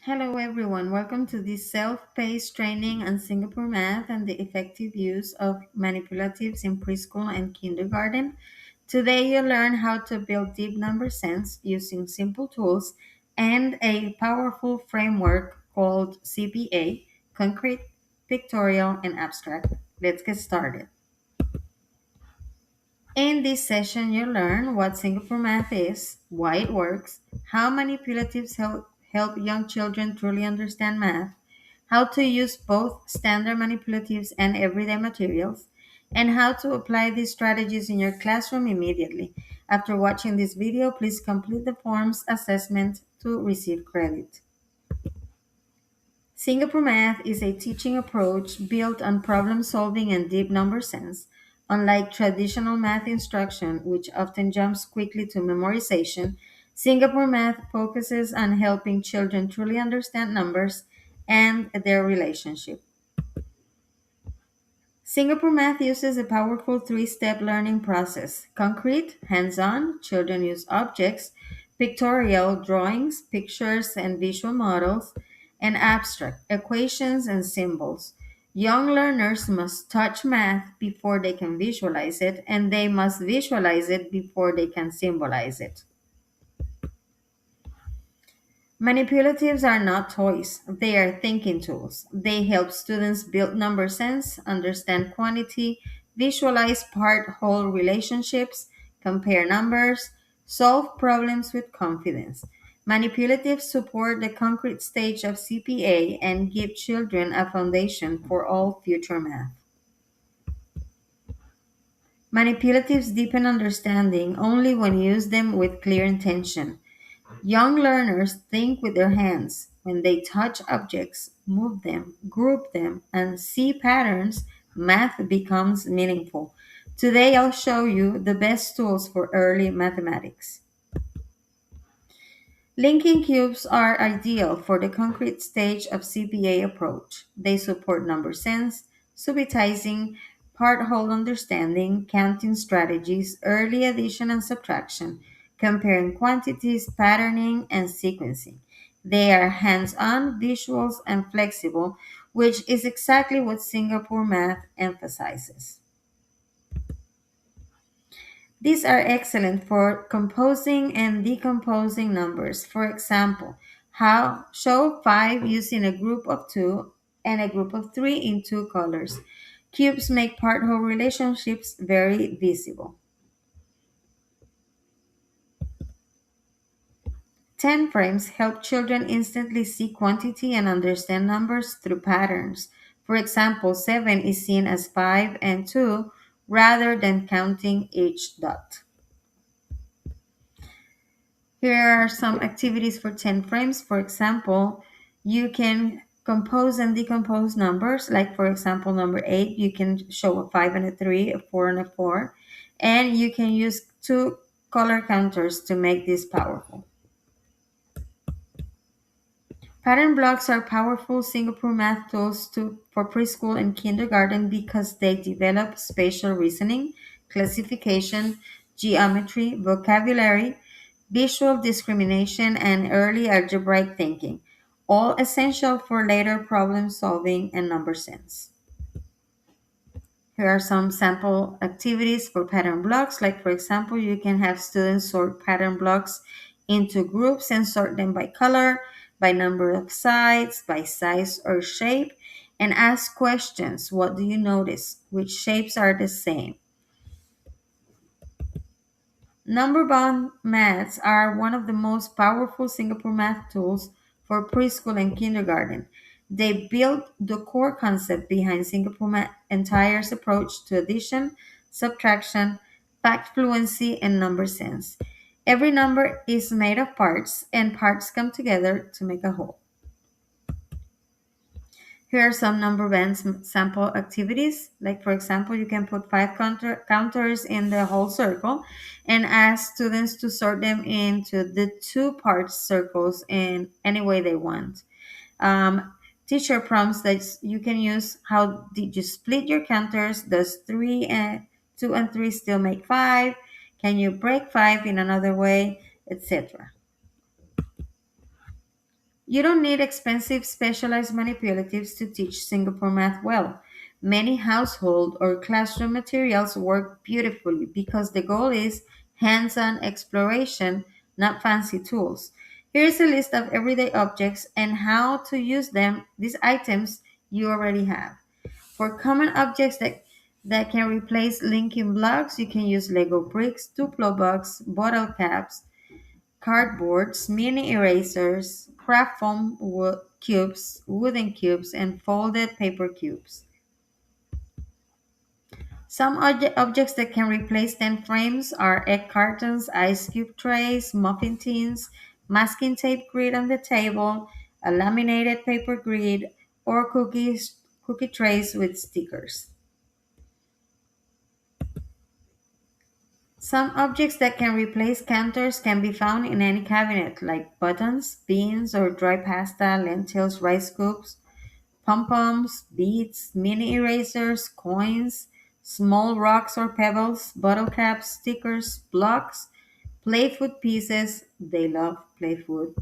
Hello, everyone. Welcome to this self paced training on Singapore math and the effective use of manipulatives in preschool and kindergarten. Today, you'll learn how to build deep number sense using simple tools and a powerful framework called CPA, concrete, pictorial, and abstract. Let's get started. In this session, you'll learn what Singapore math is, why it works, how manipulatives help young children truly understand math, how to use both standard manipulatives and everyday materials, and how to apply these strategies in your classroom immediately. After watching this video, please complete the forms assessment to receive credit. Singapore Math is a teaching approach built on problem solving and deep number sense. Unlike traditional math instruction, which often jumps quickly to memorization, Singapore Math focuses on helping children truly understand numbers and their relationship. Singapore Math uses a powerful three-step learning process: concrete, hands-on, children use objects; pictorial, drawings, pictures, and visual models; and abstract, equations and symbols. Young learners must touch math before they can visualize it, and they must visualize it before they can symbolize it. Manipulatives are not toys, they are thinking tools. They help students build number sense, understand quantity, visualize part whole relationships, compare numbers, solve problems with confidence. Manipulatives support the concrete stage of CPA and give children a foundation for all future math. Manipulatives deepen understanding only when you use them with clear intention. Young learners think with their hands. When they touch objects, move them, group them, and see patterns, math becomes meaningful. Today, I'll show you the best tools for early mathematics. Linking cubes are ideal for the concrete stage of CPA approach. They support number sense, subitizing, part whole understanding, counting strategies, early addition and subtraction, comparing quantities, patterning, and sequencing. They are hands on, visuals, and flexible, which is exactly what Singapore math emphasizes. These are excellent for composing and decomposing numbers. For example, how show 5 using a group of 2 and a group of 3 in two colors. Cubes make part-whole relationships very visible. 10 frames help children instantly see quantity and understand numbers through patterns. For example, 7 is seen as 5 and 2 rather than counting each dot. Here are some activities for 10 frames. For example, you can compose and decompose numbers. Like, for example, number 8, you can show a 5 and a 3, a 4 and a 4. And you can use two color counters to make this powerful. Pattern blocks are powerful Singapore math tools for preschool and kindergarten because they develop spatial reasoning, classification, geometry, vocabulary, visual discrimination, and early algebraic thinking, all essential for later problem solving and number sense. Here are some sample activities for pattern blocks. Like, for example, you can have students sort pattern blocks into groups and sort them by color, by number of sides, by size or shape, and ask questions. What do you notice? Which shapes are the same? Number bond maths are one of the most powerful Singapore math tools for preschool and kindergarten. They build the core concept behind Singapore math entire approach to addition, subtraction, fact fluency, and number sense. Every number is made of parts, and parts come together to make a whole. Here are some number bands sample activities. Like, for example, you can put five counters in the whole circle and ask students to sort them into the two parts circles in any way they want. Teacher prompts that you can use: how did you split your counters? Does 2 and 3 still make 5? Can you break 5 in another way? Etc. You don't need expensive specialized manipulatives to teach Singapore math well. Many household or classroom materials work beautifully because the goal is hands on exploration, not fancy tools. Here's a list of everyday objects and how to use them, these items you already have. For common objects that can replace linking blocks, you can use Lego bricks, Duplo blocks, bottle caps, cardboards, mini erasers, craft foam cubes, wooden cubes, and folded paper cubes. Some objects that can replace 10 frames are egg cartons, ice cube trays, muffin tins, masking tape grid on the table, a laminated paper grid, or cookie trays with stickers. Some objects that can replace counters can be found in any cabinet, like buttons, beans or dry pasta, lentils, rice scoops, pom-poms, beads, mini erasers, coins, small rocks or pebbles, bottle caps, stickers, blocks, play food pieces. They love play food,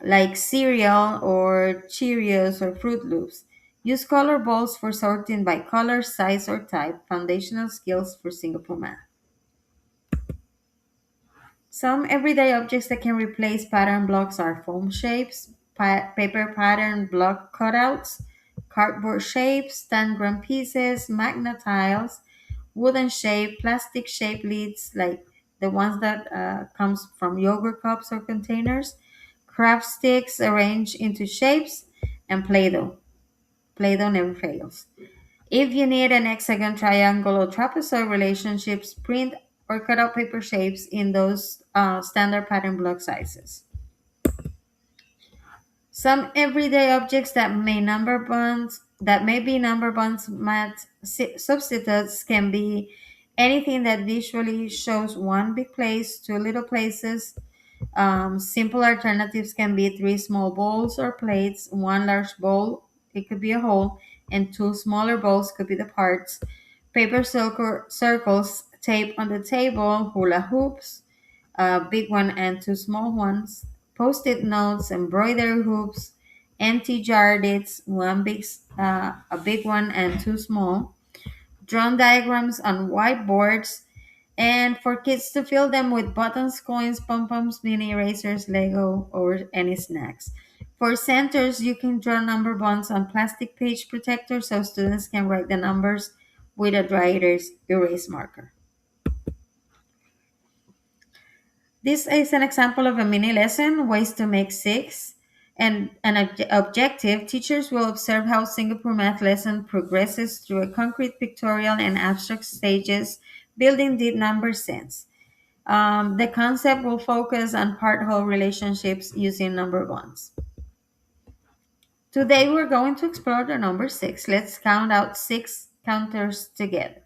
like cereal or Cheerios or Fruit Loops. Use color balls for sorting by color, size, or type. Foundational skills for Singapore math. Some everyday objects that can replace pattern blocks are foam shapes, paper pattern block cutouts, cardboard shapes, tangram pieces, magnet tiles, wooden shape, plastic shape lids like the ones that comes from yogurt cups or containers, craft sticks arranged into shapes, and Play-Doh. Play-Doh never fails. If you need an hexagon, triangle, or trapezoid relationships, print or cut out paper shapes in those standard pattern block sizes. Some everyday objects that may be number bonds math substitutes can be anything that visually shows one big place, two little places. Simple alternatives can be three small bowls or plates, one large bowl, it could be a whole, and two smaller bowls could be the parts. Paper circles, tape on the table, hula hoops, a big one and two small ones, post-it notes, embroidery hoops, empty jar lids, a big one and two small, drawn diagrams on whiteboards, and for kids to fill them with buttons, coins, pom-poms, mini erasers, Lego, or any snacks. For centers, you can draw number bonds on plastic page protectors so students can write the numbers with a dry erase marker. This is an example of a mini lesson, ways to make six. And an objective, teachers will observe how Singapore math lesson progresses through a concrete pictorial and abstract stages, building deep number sense. The concept will focus on part-whole relationships using number bonds. Today we're going to explore the number six. Let's count out six counters together.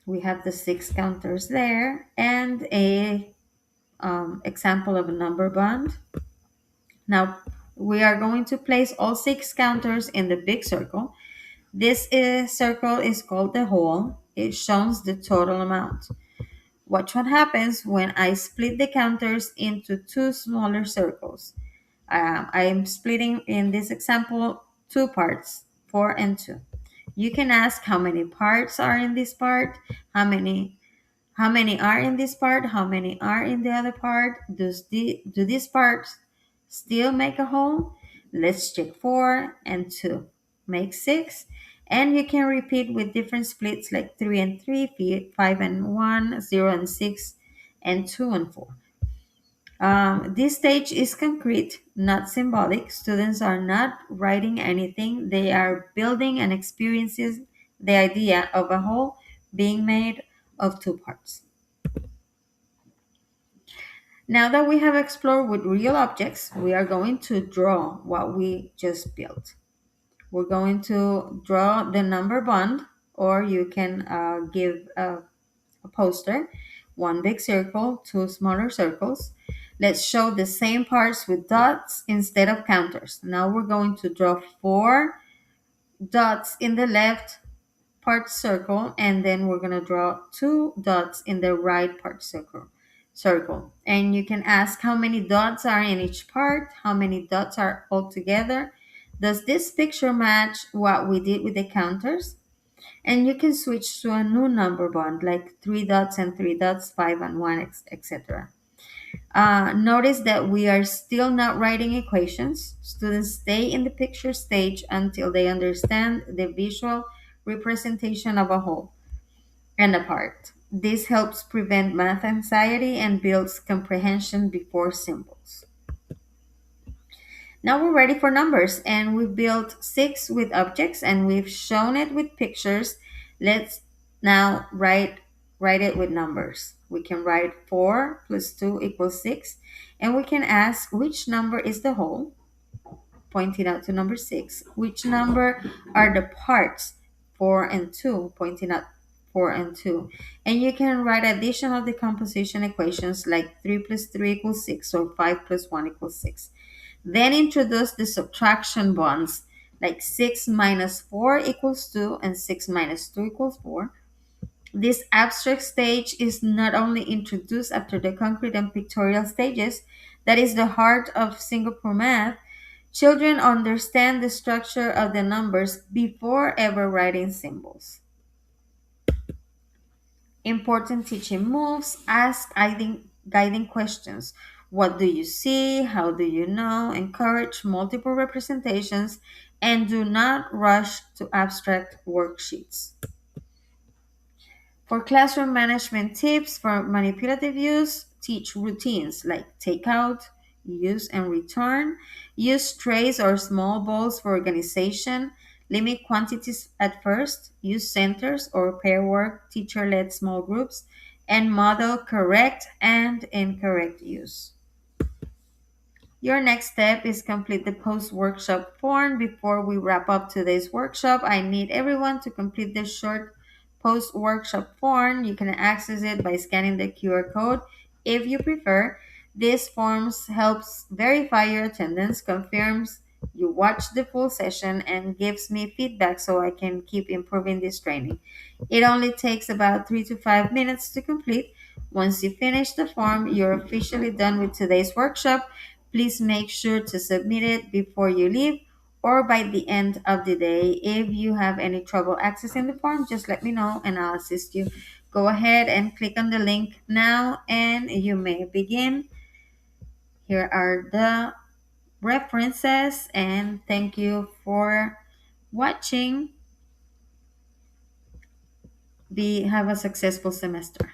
We have the six counters there and a example of a number bond. Now we are going to place all six counters in the big circle. Circle is called the whole. It shows the total amount. Watch what happens when I split the counters into two smaller circles. I am splitting in this example two parts, 4 and 2. You can ask how many parts are in this part, how many are in this part, how many are in the other part. Do these parts still make a whole? Let's check 4 and 2 make 6. And you can repeat with different splits like 3 and 3, 5 and 1, 0 and 6, and 2 and 4. This stage is concrete, not symbolic. Students are not writing anything, they are building and experiencing the idea of a whole being made of two parts. Now that we have explored with real objects, we are going to draw what we just built. We're going to draw the number bond, or you can give a poster, one big circle, two smaller circles. Let's show the same parts with dots instead of counters. Now we're going to draw 4 dots in the left part circle, and then we're going to draw 2 dots in the right part circle. circle. And you can ask how many dots are in each part, how many dots are all together. Does this picture match what we did with the counters? And you can switch to a new number bond like three dots and three dots, five and one, etc. Notice that we are still not writing equations. Students stay in the picture stage until they understand the visual representation of a whole and a part. This helps prevent math anxiety and builds comprehension before symbols. Now we're ready for numbers, and we've built six with objects and we've shown it with pictures. Let's now write it with numbers. We can write 4 plus 2 equals 6, and we can ask which number is the whole, pointing out to number 6. Which number are the parts, 4 and 2, pointing out 4 and 2. And you can write additional decomposition equations like 3 plus 3 equals 6 or 5 plus 1 equals 6. Then introduce the subtraction bonds like 6 minus 4 equals 2 and 6 minus 2 equals 4. This abstract stage is not only introduced after the concrete and pictorial stages, that is the heart of Singapore math. Children understand the structure of the numbers before ever writing symbols. Important teaching moves: ask guiding questions. What do you see? How do you know? Encourage multiple representations and do not rush to abstract worksheets. For classroom management tips for manipulative use, teach routines like take out, use and return, use trays or small bowls for organization, limit quantities at first, use centers or pair work, teacher led small groups, and model correct and incorrect use. Your next step is complete the post-workshop form. Before we wrap up today's workshop, I need everyone to complete this short post-workshop form. You can access it by scanning the QR code if you prefer. This form helps verify your attendance, confirms you watched the full session, and gives me feedback so I can keep improving this training. It only takes about 3 to 5 minutes to complete. Once you finish the form, you're officially done with today's workshop. Please make sure to submit it before you leave or by the end of the day. If you have any trouble accessing the form, just let me know and I'll assist you. Go ahead and click on the link now and you may begin. Here are the references, and thank you for watching. Have a successful semester.